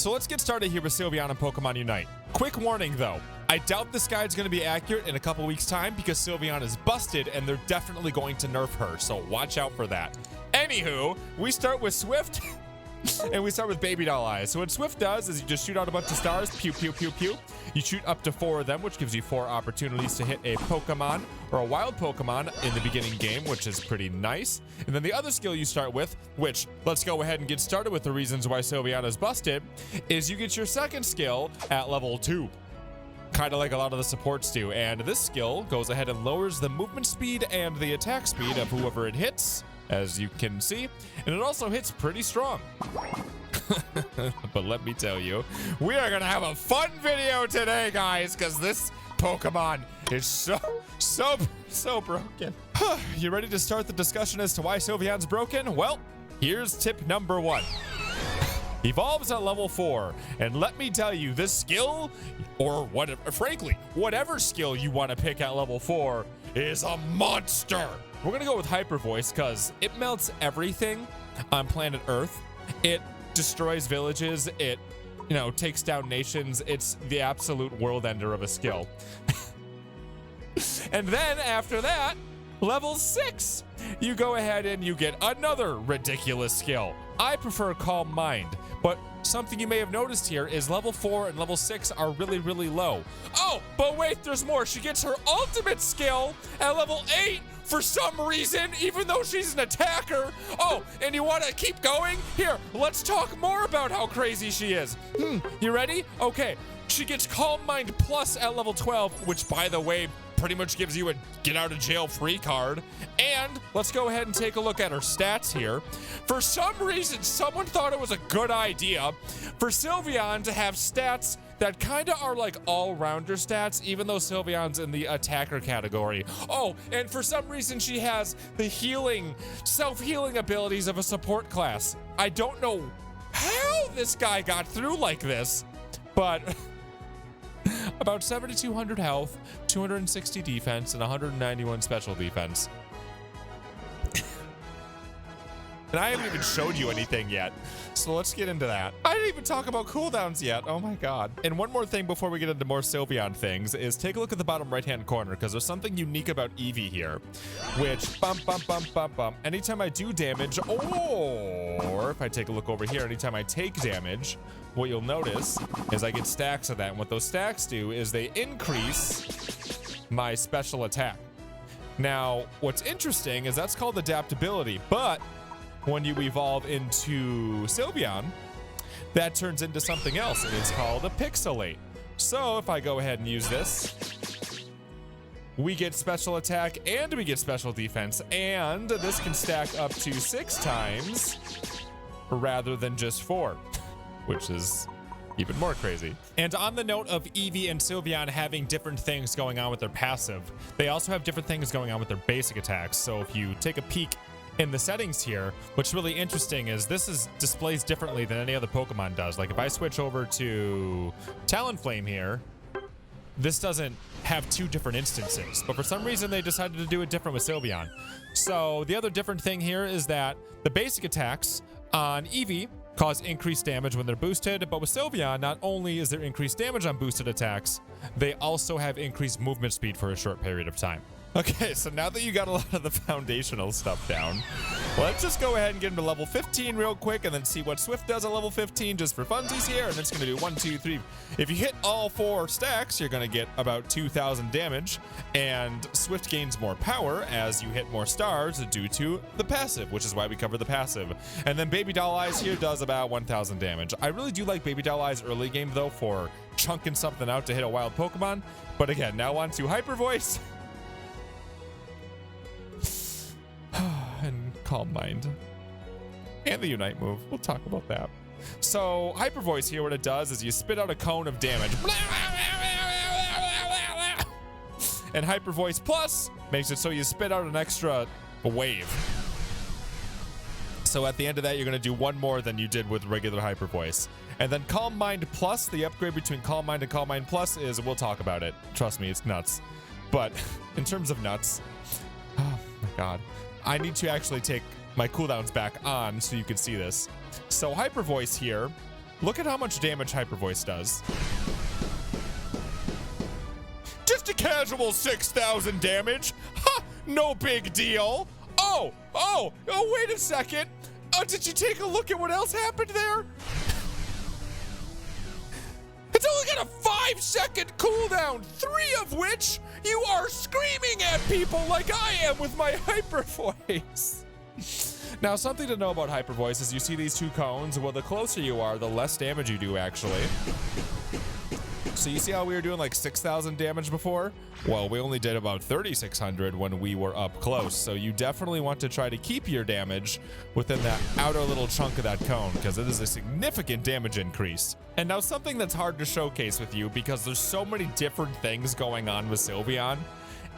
so let's get started here with Sylveon and Pokemon Unite. Quick warning though, I doubt this guide's going to be accurate in a couple weeks time because Sylveon is busted and they're definitely going to nerf her, so watch out for that. Anywho, we start with Swift and we start with Baby Doll Eyes. So what Swift does is you just shoot out a bunch of stars, pew, pew, pew, pew. You shoot up to 4 of them, which gives you 4 opportunities to hit a Pokemon or a wild Pokemon in the beginning game, which is pretty nice. And then the other skill you start with, which let's go ahead and get started with the reasons why Sylveon is busted, is you get your second skill at level 2. Kind of like a lot of the supports do. And this skill goes ahead and lowers the movement speed and the attack speed of whoever it hits, as you can see. And it also hits pretty strong. But let me tell you, we are gonna have a fun video today, guys, because this Pokemon is so broken. You ready to start the discussion as to why Sylveon's broken? Well, here's tip number 1. Evolves at level 4, and let me tell you, this skill, or whatever, frankly, whatever skill you want to pick at level 4 is a monster. We're gonna go with Hypervoice because it melts everything on planet Earth. It destroys villages. It, takes down nations. It's the absolute world ender of a skill. And then after that, level 6, you go ahead and you get another ridiculous skill. I prefer Calm Mind, but something you may have noticed here is level 4 and level 6 are really, really low. Oh, but wait, there's more. She gets her ultimate skill at level 8 for some reason, even though she's an attacker. Oh, and you want to keep going? Here, let's talk more about how crazy she is. You ready? Okay, she gets Calm Mind Plus at level 12, which, by the way, pretty much gives you a get out of jail free card. And let's go ahead and take a look at her stats here. For some reason, someone thought it was a good idea for Sylveon to have stats that kind of are like all-rounder stats, even though Sylveon's in the attacker category. Oh, and for some reason she has the healing, self-healing abilities of a support class. I don't know how this guy got through like this, but about 7,200 health, 260 defense, and 191 special defense. And I haven't even showed you anything yet, so let's get into that. I didn't even talk about cooldowns yet. Oh my god. And one more thing before we get into more Sylveon things is take a look at the bottom right-hand corner, because there's something unique about Eevee here, which anytime I do damage, or if I take a look over here, anytime I take damage, what you'll notice is I get stacks of that. And what those stacks do is they increase my special attack. Now, what's interesting is that's called adaptability, but when you evolve into Sylveon, that turns into something else, and it's called a Pixelate. So if I go ahead and use this, we get special attack and we get special defense, and this can stack up to 6 times rather than just 4, which is even more crazy. And on the note of Eevee and Sylveon having different things going on with their passive, they also have different things going on with their basic attacks. So if you take a peek in the settings here, what's really interesting is this displays differently than any other Pokemon does. Like if I switch over to Talonflame here, this doesn't have 2 different instances, but for some reason they decided to do it different with Sylveon. So the other different thing here is that the basic attacks on Eevee cause increased damage when they're boosted, but with Sylveon, not only is there increased damage on boosted attacks, they also have increased movement speed for a short period of time. Okay, so now that you got a lot of the foundational stuff down, let's just go ahead and get into level 15 real quick and then see what Swift does at level 15 just for funsies here. And it's going to do 1, 2, 3. If you hit all 4 stacks, you're going to get about 2,000 damage. And Swift gains more power as you hit more stars due to the passive, which is why we cover the passive. And then Baby Doll Eyes here does about 1,000 damage. I really do like Baby Doll Eyes early game, though, for chunking something out to hit a wild Pokemon. But again, now on to Hypervoice. And Calm Mind. And the Unite move. We'll talk about that. So, Hypervoice here, what it does is you spit out a cone of damage. And Hypervoice Plus makes it so you spit out an extra wave. So at the end of that, you're going to do 1 more than you did with regular Hypervoice. And then Calm Mind Plus, the upgrade between Calm Mind and Calm Mind Plus is, we'll talk about it. Trust me, it's nuts. But in terms of nuts, oh my god. I need to actually take my cooldowns back on so you can see this. So Hypervoice here Look at how much damage Hypervoice does. Just a casual 6,000 damage. Ha! No big deal. Oh, wait a second. Did you take a look at what else happened there? It's only got a 5-second cooldown, 3 of which you are screaming at people like I am with my Hypervoice. Now, something to know about Hypervoice is you see these 2 cones. Well, the closer you are, the less damage you do, actually. So you see how we were doing like 6,000 damage before? Well, we only did about 3,600 when we were up close. So you definitely want to try to keep your damage within that outer little chunk of that cone, because it is a significant damage increase. And now something that's hard to showcase with you, because there's so many different things going on with Sylveon,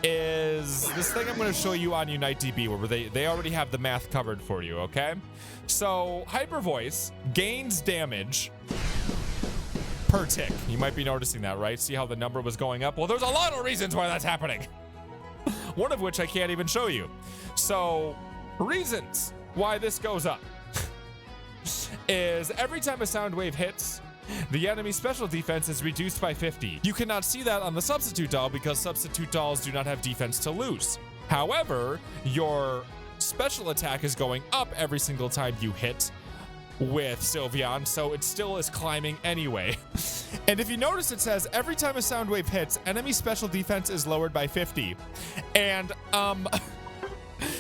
is this thing I'm going to show you on Unite DB, where they already have the math covered for you, okay? So Hypervoice gains damage per tick. You might be noticing that, right? See how the number was going up? Well, there's a lot of reasons why that's happening. One of which I can't even show you. So, reasons why this goes up is every time a sound wave hits, the enemy special defense is reduced by 50. You cannot see that on the substitute doll because substitute dolls do not have defense to lose. However, your special attack is going up every single time you hit with Sylveon, so it still is climbing anyway. And if you notice, it says every time a sound wave hits, enemy special defense is lowered by 50. And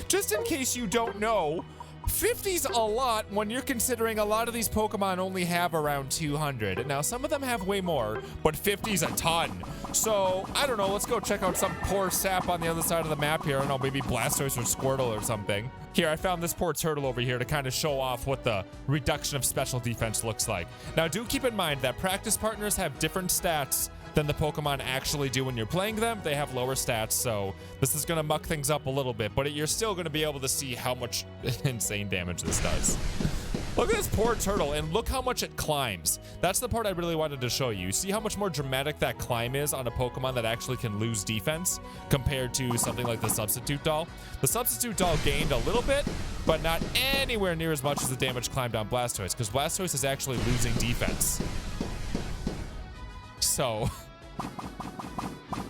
just in case you don't know, 50's a lot when you're considering a lot of these Pokemon only have around 200. Now, some of them have way more, but 50's a ton. So, I don't know, let's go check out some poor sap on the other side of the map here. I don't know, maybe Blastoise or Squirtle or something. Here, I found this poor turtle over here to kind of show off what the reduction of special defense looks like. Now, do keep in mind that practice partners have different stats than the Pokemon actually do when you're playing them. They have lower stats, so this is going to muck things up a little bit, but you're still going to be able to see how much insane damage this does. Look at this poor turtle, and look how much it climbs. That's the part I really wanted to show you. See how much more dramatic that climb is on a Pokemon that actually can lose defense compared to something like the substitute doll? The substitute doll gained a little bit, but not anywhere near as much as the damage climbed on Blastoise, because Blastoise is actually losing defense. So,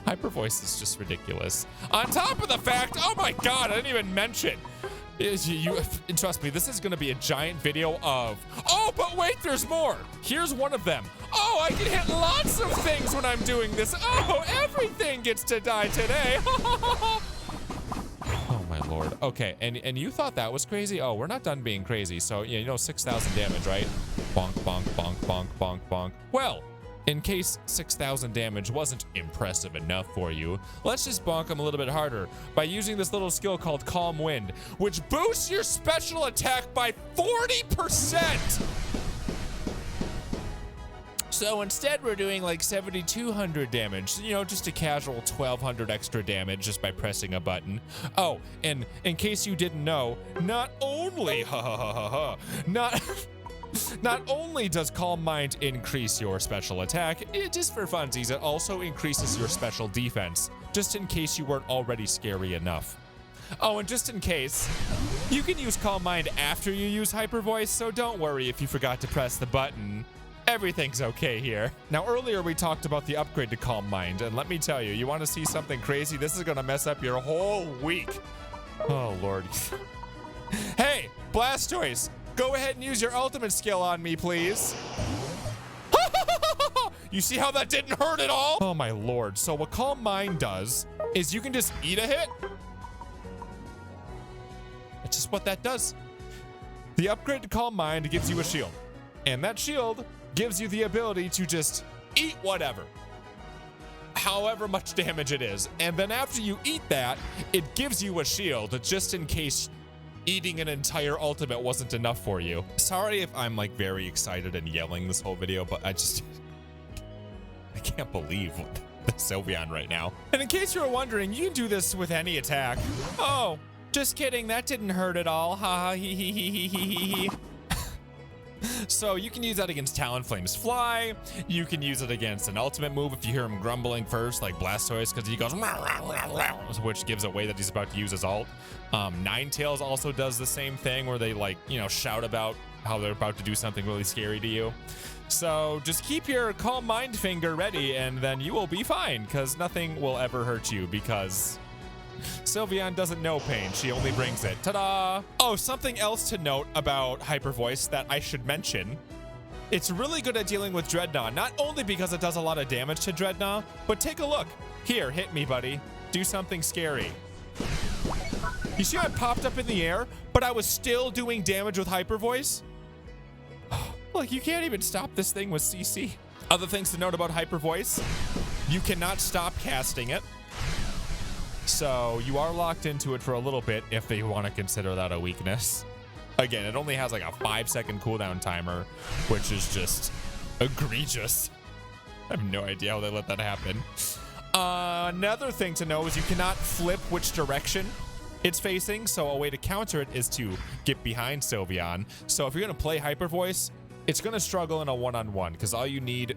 Hypervoice is just ridiculous. On top of the fact, oh my god, I didn't even mention. Trust me, this is going to be a giant video of, oh, but wait, there's more. Here's one of them. Oh, I can hit lots of things when I'm doing this. Oh, everything gets to die today. Oh my lord. Okay, and you thought that was crazy? Oh, we're not done being crazy. So, yeah, you know, 6,000 damage, right? Bonk, bonk, bonk, bonk, bonk, bonk. Well, in case 6,000 damage wasn't impressive enough for you, let's just bonk him a little bit harder by using this little skill called Calm Wind, which boosts your special attack by 40%. So instead, we're doing like 7,200 damage, you know, just a casual 1,200 extra damage just by pressing a button. Oh, and in case you didn't know, not only, not only does Calm Mind increase your special attack, just for funsies, it also increases your special defense, just in case you weren't already scary enough. Oh, and just in case, you can use Calm Mind after you use Hypervoice, so don't worry if you forgot to press the button. Everything's okay here. Now, earlier we talked about the upgrade to Calm Mind, and let me tell you, you want to see something crazy? This is going to mess up your whole week. Oh, Lord. Hey, Blastoise! Go ahead and use your ultimate skill on me, please. You see how that didn't hurt at all? Oh my lord. So what Calm Mind does is you can just eat a hit. That's just what that does. The upgrade to Calm Mind gives you a shield. And that shield gives you the ability to just eat whatever. However much damage it is. And then after you eat that, it gives you a shield just in case eating an entire ultimate wasn't enough for you. Sorry if I'm like very excited and yelling this whole video, but I can't believe the Sylveon right now. And in case you were wondering, you can do this with any attack. Oh, just kidding, that didn't hurt at all. Ha ha he he he he he he. So you can use that against Talonflame's Fly. You can use it against an ultimate move if you hear him grumbling first, like Blastoise, because he goes, which gives away that he's about to use his ult. Ninetales also does the same thing where they, like, you know, shout about how they're about to do something really scary to you. So just keep your calm mind finger ready, and then you will be fine, because nothing will ever hurt you, because Sylveon doesn't know pain. She only brings it. Ta-da! Oh, something else to note about Hypervoice that I should mention. It's really good at dealing with Dreadnought, not only because it does a lot of damage to Dreadnought, but take a look. Here, hit me, buddy. Do something scary. You see how I popped up in the air, but I was still doing damage with Hypervoice? Look, you can't even stop this thing with CC. Other things to note about Hypervoice, you cannot stop casting it. So you are locked into it for a little bit if they want to consider that a weakness. Again, it only has like a 5-second cooldown timer, which is just egregious. I have no idea how they let that happen. Another thing to know is you cannot flip which direction it's facing. So a way to counter it is to get behind Sylveon. So if you're going to play Hypervoice, it's going to struggle in a one-on-one because all you need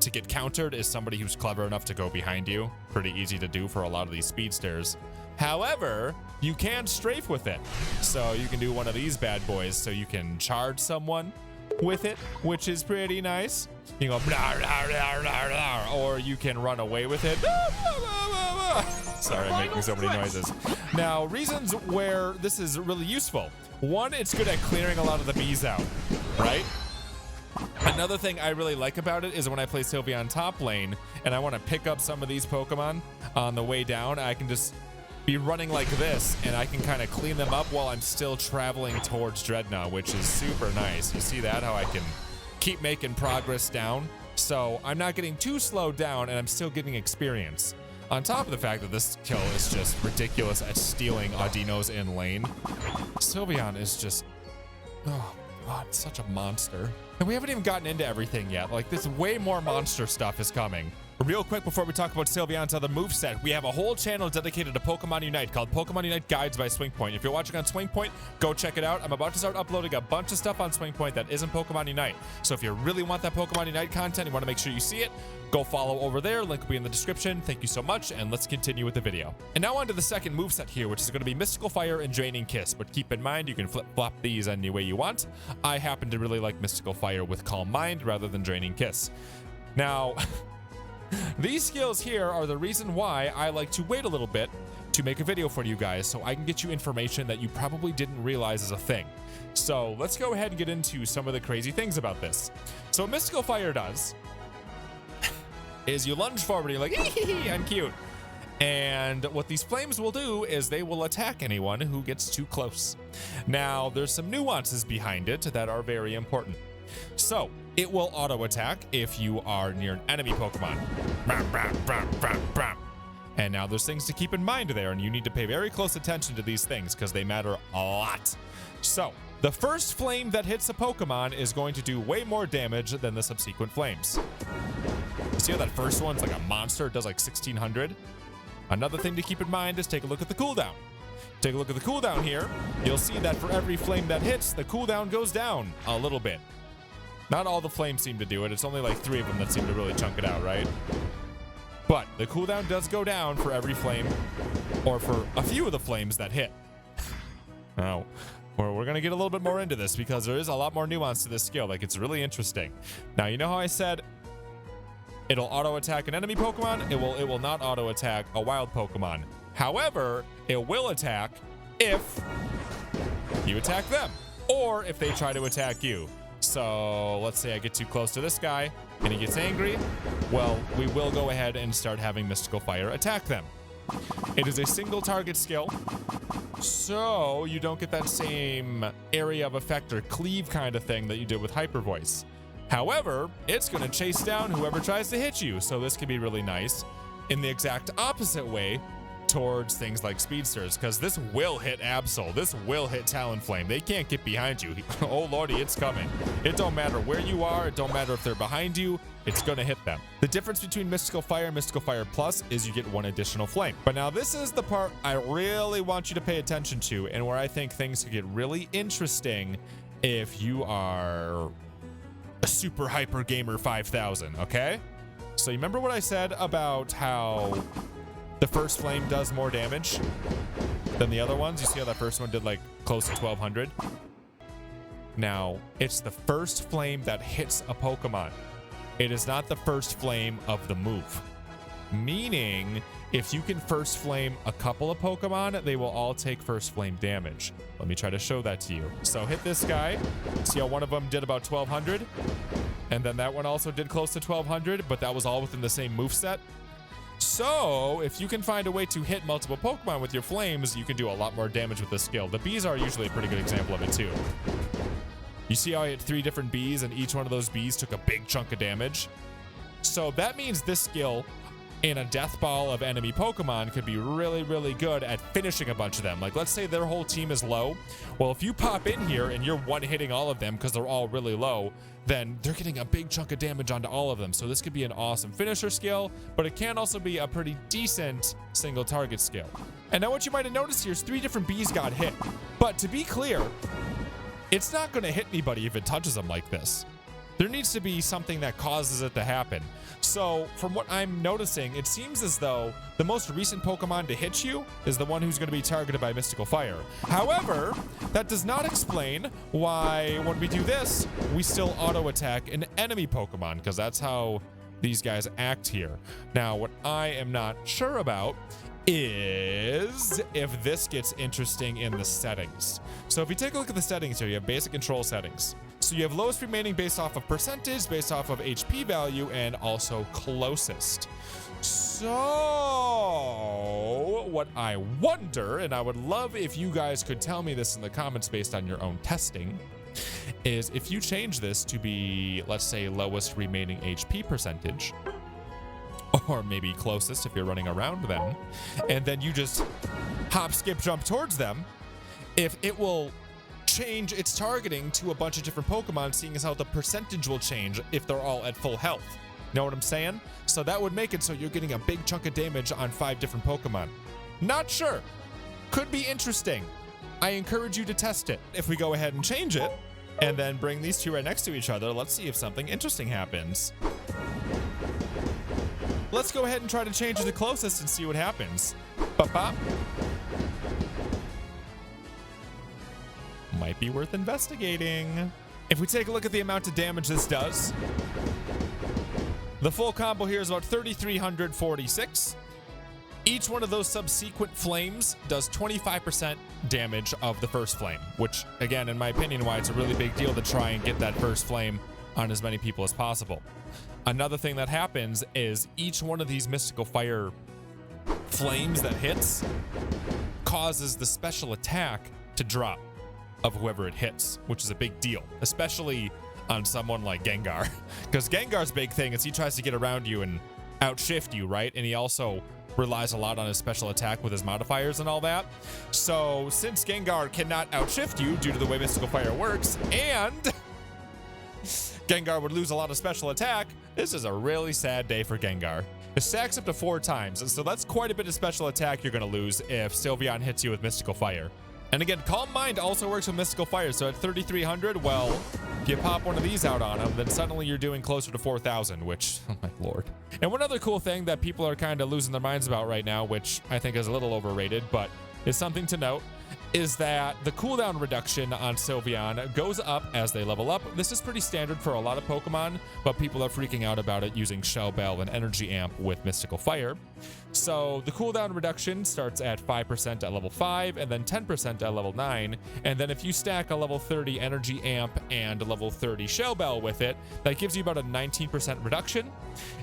to get countered is somebody who's clever enough to go behind you. Pretty easy to do for a lot of these speedsters. However, you can strafe with it. So you can do one of these bad boys so you can charge someone with it, which is pretty nice. You can go blah, blah, blah, blah, blah, or you can run away with it. Sorry, I'm making so many noises. Now, reasons where this is really useful. One, it's good at clearing a lot of the bees out, right? Another thing I really like about it is when I play Sylveon top lane and I want to pick up some of these Pokemon on the way down, I can just be running like this and I can kind of clean them up while I'm still traveling towards Dreadnought, which is super nice. You see that? How I can keep making progress down. So I'm not getting too slowed down and I'm still getting experience. On top of the fact that this kill is just ridiculous at stealing Audinos in lane, Sylveon is just, oh God, such a monster. And we haven't even gotten into everything yet. Like, this way more monster stuff is coming. Real quick before we talk about Sylveon's other moveset, we have a whole channel dedicated to Pokemon Unite called Pokemon Unite Guides by SwingPoynt. If you're watching on SwingPoynt, go check it out. I'm about to start uploading a bunch of stuff on SwingPoynt that isn't Pokemon Unite. So if you really want that Pokemon Unite content, you want to make sure you see it, go follow over there. Link will be in the description. Thank you so much, and let's continue with the video. And now on to the second moveset here, which is going to be Mystical Fire and Draining Kiss. But keep in mind, you can flip-flop these any way you want. I happen to really like Mystical Fire with Calm Mind rather than Draining Kiss. Now, these skills here are the reason why I like to wait a little bit to make a video for you guys so I can get you information that you probably didn't realize is a thing. So let's go ahead and get into some of the crazy things about this. So what Mystical Fire does is you lunge forward and you're like, hee, I'm cute. And what these flames will do is they will attack anyone who gets too close. Now, there's some nuances behind it that are very important. So, it will auto-attack if you are near an enemy Pokemon. And now there's things to keep in mind there, and you need to pay very close attention to these things because they matter a lot. So, the first flame that hits a Pokemon is going to do way more damage than the subsequent flames. See how that first one's like a monster? It does like 1600. Another thing to keep in mind is take a look at the cooldown. Take a look at the cooldown here. You'll see that for every flame that hits, the cooldown goes down a little bit. Not all the flames seem to do it. It's only like 3 of them that seem to really chunk it out, right? But the cooldown does go down for every flame, or for a few of the flames that hit. Now, we're going to get a little bit more into this because there is a lot more nuance to this skill. Like, it's really interesting. Now, you know how I said it'll auto-attack an enemy Pokemon? It will not auto-attack a wild Pokemon. However, it will attack if you attack them, or if they try to attack you. So let's say I get too close to this guy and he gets angry. Well, we will go ahead and start having Mystical Fire attack them. It is a single target skill, so you don't get that same area of effect or cleave kind of thing that you did with Hypervoice. However, it's going to chase down whoever tries to hit you, so this can be really nice in the exact opposite way towards things like speedsters, because this will hit Absol, this will hit Talonflame. They can't get behind you. Oh lordy, it's coming. It don't matter where you are, it don't matter if they're behind you, it's gonna hit them. The difference between Mystical Fire and Mystical Fire Plus is you get 1 additional flame. But now this is the part I really want you to pay attention to, and where I think things could get really interesting if you are a super hyper gamer 5000, okay? So you remember what I said about how the first flame does more damage than the other ones? You see how that first one did like close to 1200? Now, it's the first flame that hits a Pokemon. It is not the first flame of the move. Meaning, if you can first flame a couple of Pokemon, they will all take first flame damage. Let me try to show that to you. So hit this guy. See how one of them did about 1200? And then that one also did close to 1200, but that was all within the same moveset. So if you can find a way to hit multiple Pokemon with your flames, you can do a lot more damage with this skill. The bees are usually a pretty good example of it too. You see how I hit 3 different bees and each one of those bees took a big chunk of damage? So that means this skill in a death ball of enemy Pokemon could be really, really good at finishing a bunch of them. Like, let's say their whole team is low. Well, if you pop in here and you're one-hitting all of them because they're all really low, then they're getting a big chunk of damage onto all of them. So this could be an awesome finisher skill, but it can also be a pretty decent single target skill. And now what you might have noticed here is 3 different bees got hit. But to be clear, it's not going to hit anybody if it touches them like this. There needs to be something that causes it to happen. So from what I'm noticing, it seems as though the most recent Pokemon to hit you is the one who's going to be targeted by Mystical Fire. However, that does not explain why when we do this, we still auto attack an enemy Pokemon, because that's how these guys act here. Now, what I am not sure about is if this gets interesting in the settings. So if you take a look at the settings here, you have basic control settings. So you have lowest remaining based off of percentage, based off of HP value, and also closest. So what I wonder, and I would love if you guys could tell me this in the comments based on your own testing, is if you change this to be, let's say, lowest remaining HP percentage, or maybe closest if you're running around them, and then you just hop, skip, jump towards them, if it will change its targeting to a bunch of different Pokemon, seeing as how the percentage will change if they're all at full health. Know what I'm saying? So that would make it so you're getting a big chunk of damage on 5 different Pokemon. Not sure. Could be interesting. I encourage you to test it. If we go ahead and change it, and then bring these 2 right next to each other, let's see if something interesting happens. Let's go ahead and try to change the closest and see what happens. Bop-bop. Might be worth investigating. If we take a look at the amount of damage this does, the full combo here is about 3,346. Each one of those subsequent flames does 25% damage of the first flame, which, again, in my opinion, why it's a really big deal to try and get that first flame on as many people as possible. Another thing that happens is each one of these Mystical Fire flames that hits causes the special attack to drop of whoever it hits, which is a big deal, especially on someone like Gengar. Because Gengar's big thing is he tries to get around you and outshift you, right? And he also relies a lot on his special attack with his modifiers and all that. So since Gengar cannot outshift you due to the way Mystical Fire works, and Gengar would lose a lot of special attack, this is a really sad day for Gengar. It stacks up to 4 times, and so that's quite a bit of special attack you're going to lose if Sylveon hits you with Mystical Fire. And again, Calm Mind also works with Mystical Fire, so at 3,300, well, if you pop one of these out on him, then suddenly you're doing closer to 4,000, which, oh my lord. And one other cool thing that people are kind of losing their minds about right now, which I think is a little overrated, but is something to note, is that the cooldown reduction on Sylveon goes up as they level up. This is pretty standard for a lot of Pokemon, but people are freaking out about it using Shell Bell and Energy Amp with Mystical Fire. So the cooldown reduction starts at 5% at level 5 and then 10% at level 9. And then if you stack a level 30 Energy Amp and a level 30 Shell Bell with it, that gives you about a 19% reduction.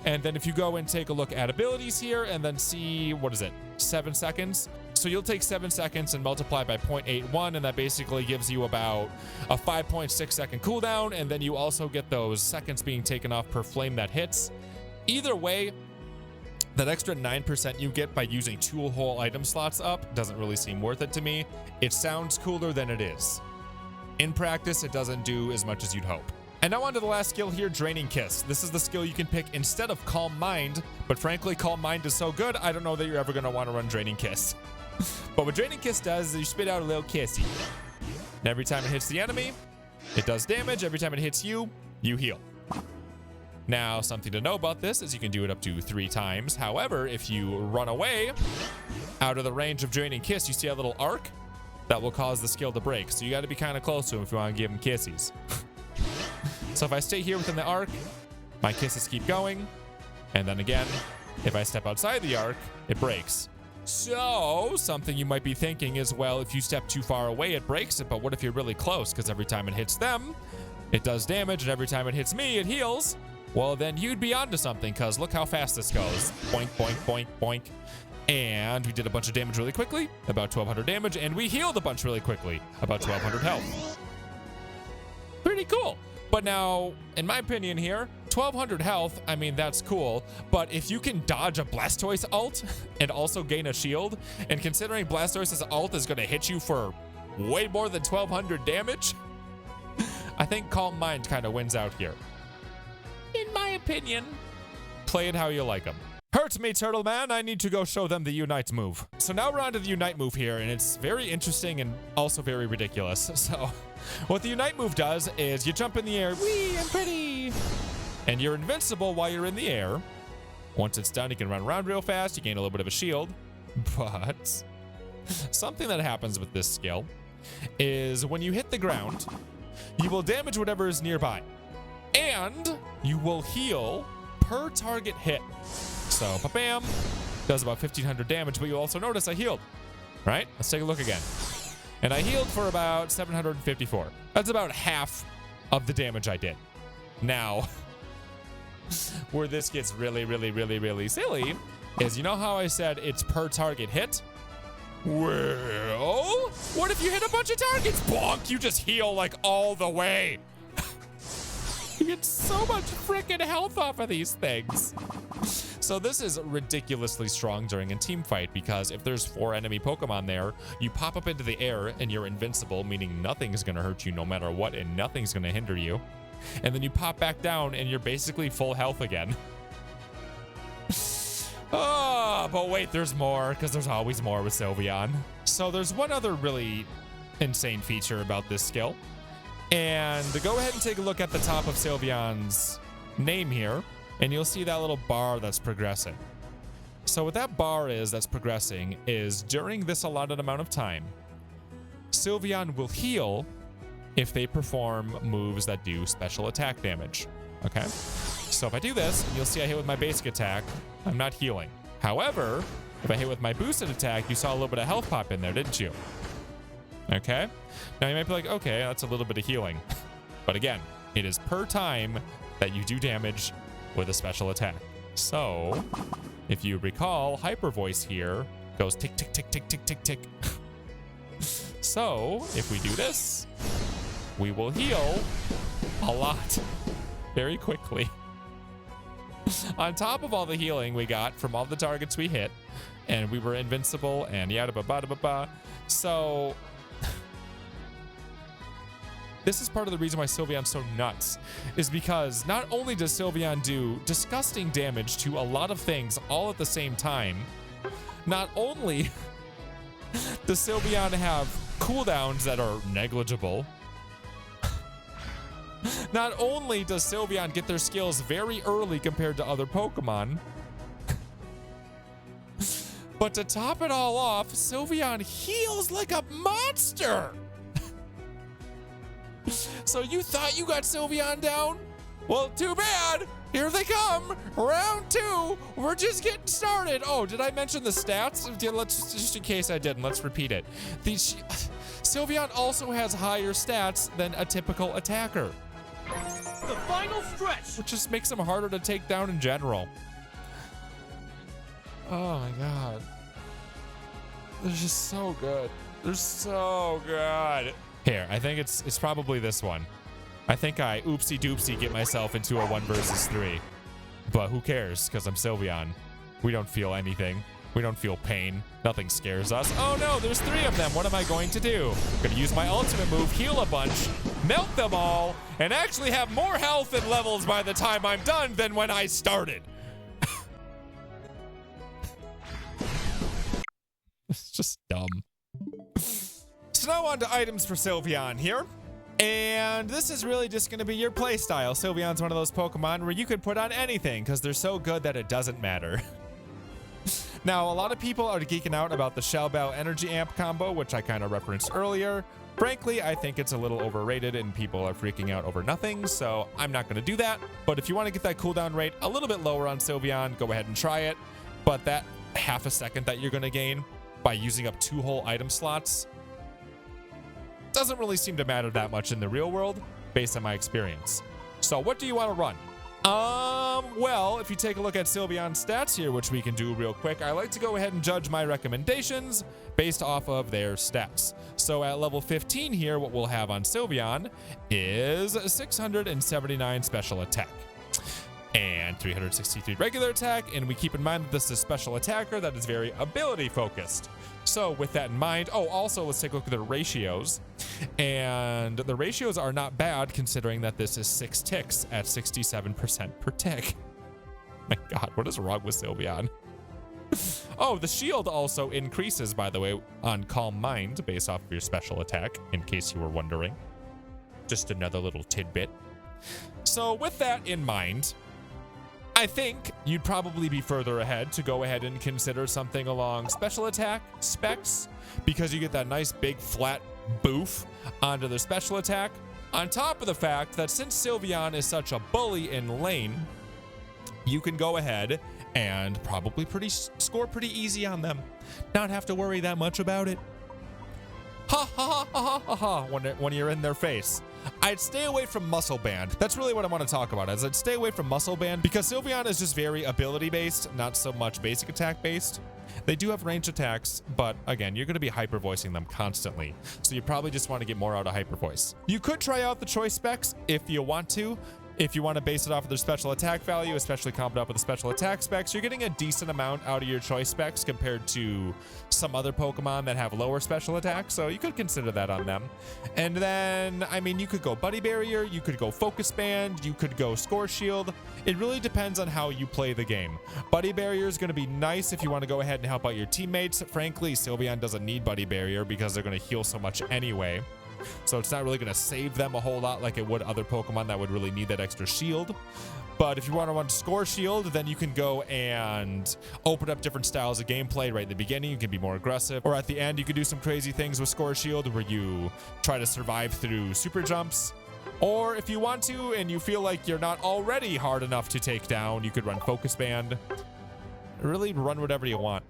And then if you go and take a look at abilities here and then see, what is it, 7 seconds? So you'll take 7 seconds and multiply by 0.81, and that basically gives you about a 5.6 second cooldown, and then you also get those seconds being taken off per flame that hits. Either way, that extra 9% you get by using 2 whole item slots up doesn't really seem worth it to me. It sounds cooler than it is. In practice, it doesn't do as much as you'd hope. And now on to the last skill here, Draining Kiss. This is the skill you can pick instead of Calm Mind, but frankly, Calm Mind is so good, I don't know that you're ever going to want to run Draining Kiss. But what Draining Kiss does is you spit out a little kissy. And every time it hits the enemy, it does damage. Every time it hits you, you heal. Now, something to know about this is you can do it up to 3 times. However, if you run away out of the range of Draining Kiss, you see a little arc? that will cause the skill to break. So you got to be kind of close to him if you want to give him kisses. So if I stay here within the arc, my kisses keep going. And then again, if I step outside the arc, it breaks. So something you might be thinking is, well, if you step too far away, it breaks it. But what if you're really close? Because every time it hits them, it does damage. And every time it hits me, it heals. Well, then you'd be onto something, because look how fast this goes. Boink, boink, boink, boink. And we did a bunch of damage really quickly, about 1200 damage, and we healed a bunch really quickly, about 1200 health. Pretty cool. But now, in my opinion here, 1200 health, I mean, that's cool. But if you can dodge a Blastoise ult and also gain a shield, and considering Blastoise's ult is going to hit you for way more than 1200 damage, I think Calm Mind kind of wins out here. In my opinion, play it how you like them. Hurt me, Turtle Man. I need to go show them the Unite move. So now we're on to the Unite move here, and it's very interesting and also very ridiculous. So what the Unite move does is you jump in the air. Wee, I'm pretty. And you're invincible while you're in the air. Once it's done, you can run around real fast. You gain a little bit of a shield. But something that happens with this skill is when you hit the ground, you will damage whatever is nearby. And you will heal per target hit. So, bam, does about 1500 damage, but you'll also notice I healed, right? Let's take a look again. And I healed for about 754. That's about half of the damage I did. Now, where this gets really, really, really, really silly is, you know how I said it's per target hit? Well, what if you hit a bunch of targets? Bonk, you just heal like all the way. You get so much freaking health off of these things. So this is ridiculously strong during a team fight, because if there's 4 enemy Pokemon there, you pop up into the air and you're invincible, meaning nothing's going to hurt you no matter what, and nothing's going to hinder you. And then you pop back down and you're basically full health again. Oh, but wait, there's more, because there's always more with Sylveon. So there's one other really insane feature about this skill. And go ahead and take a look at the top of Sylveon's name here, and you'll see that little bar that's progressing. So what that bar is that's progressing is during this allotted amount of time, Sylveon will heal if they perform moves that do special attack damage. Okay? So if I do this, and you'll see I hit with my basic attack, I'm not healing. However, if I hit with my boosted attack, you saw a little bit of health pop in there, didn't you? Okay? Now you might be like, okay, that's a little bit of healing. But again, it is per time that you do damage with a special attack. So, if you recall, Hypervoice here goes tick, tick, tick, tick, tick, tick, tick. So, if we do this, we will heal a lot very quickly. On top of all the healing we got from all the targets we hit, and we were invincible, and yada ba ba ba ba. So, this is part of the reason why Sylveon's so nuts, is because not only does Sylveon do disgusting damage to a lot of things all at the same time, not only does Sylveon have cooldowns that are negligible, not only does Sylveon get their skills very early compared to other Pokemon, but to top it all off, Sylveon heals like a monster. So you thought you got Sylveon down? Well, too bad. Here they come. Round 2. We're just getting started. Oh, did I mention the stats? Yeah, let's, just in case I didn't, let's repeat it. Sylveon also has higher stats than a typical attacker. The final stretch. Which just makes them harder to take down in general. Oh my god. They're just so good. They're so good. Here, I think it's probably this one. I think I oopsie doopsie get myself into a 1 versus 3. But who cares? Because I'm Sylveon. We don't feel anything. We don't feel pain. Nothing scares us. Oh no, there's 3 of them. What am I going to do? I'm gonna use my ultimate move, heal a bunch, melt them all, and actually have more health and levels by the time I'm done than when I started. It's just dumb. So now on to items for Sylveon here. And this is really just going to be your playstyle. Sylveon's one of those Pokemon where you can put on anything because they're so good that it doesn't matter. Now, a lot of people are geeking out about the Shell Bell Energy Amp combo, which I kind of referenced earlier. Frankly, I think it's a little overrated and people are freaking out over nothing, so I'm not going to do that. But if you want to get that cooldown rate a little bit lower on Sylveon, go ahead and try it. But that half a second that you're going to gain by using up 2 whole item slots doesn't really seem to matter that much in the real world, based on my experience. So what do you want to run? Well, if you take a look at Sylveon's stats here, which we can do real quick, I like to go ahead and judge my recommendations based off of their stats. So at level 15 here, what we'll have on Sylveon is 679 special attack and 363 regular attack. And we keep in mind that this is a special attacker that is very ability focused. So with that in mind, also let's take a look at the ratios. And the ratios are not bad considering that this is 6 ticks at 67% per tick. My God, what is wrong with Sylveon? Oh, the shield also increases, by the way, on Calm Mind based off of your special attack, in case you were wondering. Just another little tidbit. So with that in mind, I think you'd probably be further ahead to go ahead and consider something along special attack specs, because you get that nice big flat boof onto their special attack, on top of the fact that since Sylveon is such a bully in lane, you can go ahead and probably score pretty easy on them, not have to worry that much about it. Ha ha ha ha ha ha when you're in their face. I'd stay away from Muscle Band. That's really what I want to talk about, is I'd stay away from Muscle Band because Sylveon is just very ability based, not so much basic attack based. They do have ranged attacks, but again, you're going to be hyper voicing them constantly. So you probably just want to get more out of hyper voice. You could try out the choice specs if you want to. If you want to base it off of their special attack value, especially comboed up with the special attack specs, you're getting a decent amount out of your choice specs compared to some other Pokemon that have lower special attacks. So you could consider that on them. And then, I mean, you could go Buddy Barrier, you could go Focus Band, you could go Score Shield. It really depends on how you play the game. Buddy Barrier is going to be nice if you want to go ahead and help out your teammates. Frankly, Sylveon doesn't need Buddy Barrier because they're going to heal so much anyway. So it's not really going to save them a whole lot like it would other Pokemon that would really need that extra shield. But if you want to run Score Shield, then you can go and open up different styles of gameplay right in the beginning. You can be more aggressive. Or at the end, you can do some crazy things with Score Shield where you try to survive through super jumps. Or if you want to and you feel like you're not already hard enough to take down, you could run Focus Band. Really run whatever you want.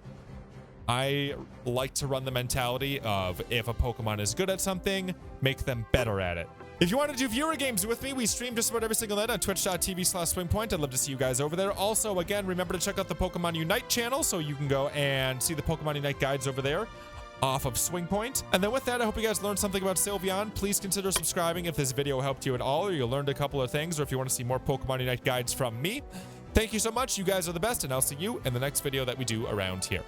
I like to run the mentality of if a Pokemon is good at something, make them better at it. If you want to do viewer games with me, we stream just about every single night on twitch.tv/SwingPoynt. I'd love to see you guys over there. Also, again, remember to check out the Pokemon Unite channel so you can go and see the Pokemon Unite guides over there off of SwingPoynt. And then with that, I hope you guys learned something about Sylveon. Please consider subscribing if this video helped you at all, or you learned a couple of things, or if you want to see more Pokemon Unite guides from me. Thank you so much. You guys are the best, and I'll see you in the next video that we do around here.